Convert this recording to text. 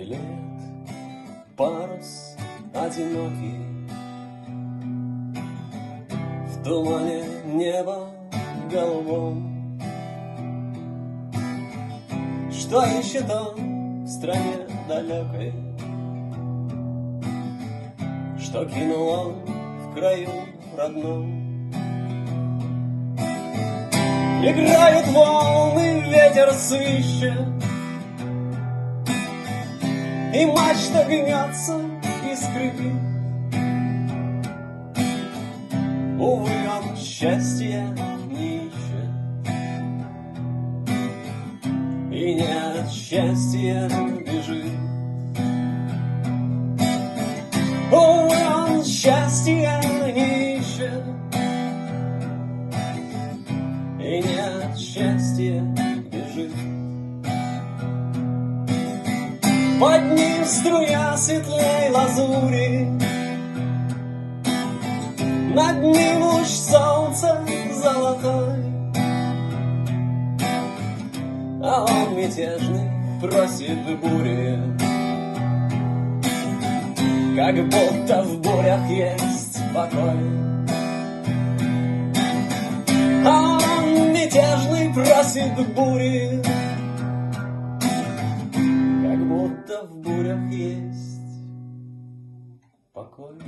белеет парус одинокий, в тумане неба голубом. Что ищет он в стране далекой? Что кинул он в краю родном? Играют волны, ветер свищет, и мачта гнется и скрипит. Увы, он счастья не ищет, и не от счастья бежит. Увы, он счастья не ищет, и не от счастья бежит. Под ним струя светлей лазури, над ним луч солнца золотой, а он мятежный просит бури, как будто в бурях есть покой. А он мятежный просит бури, как будто в бурях есть покой.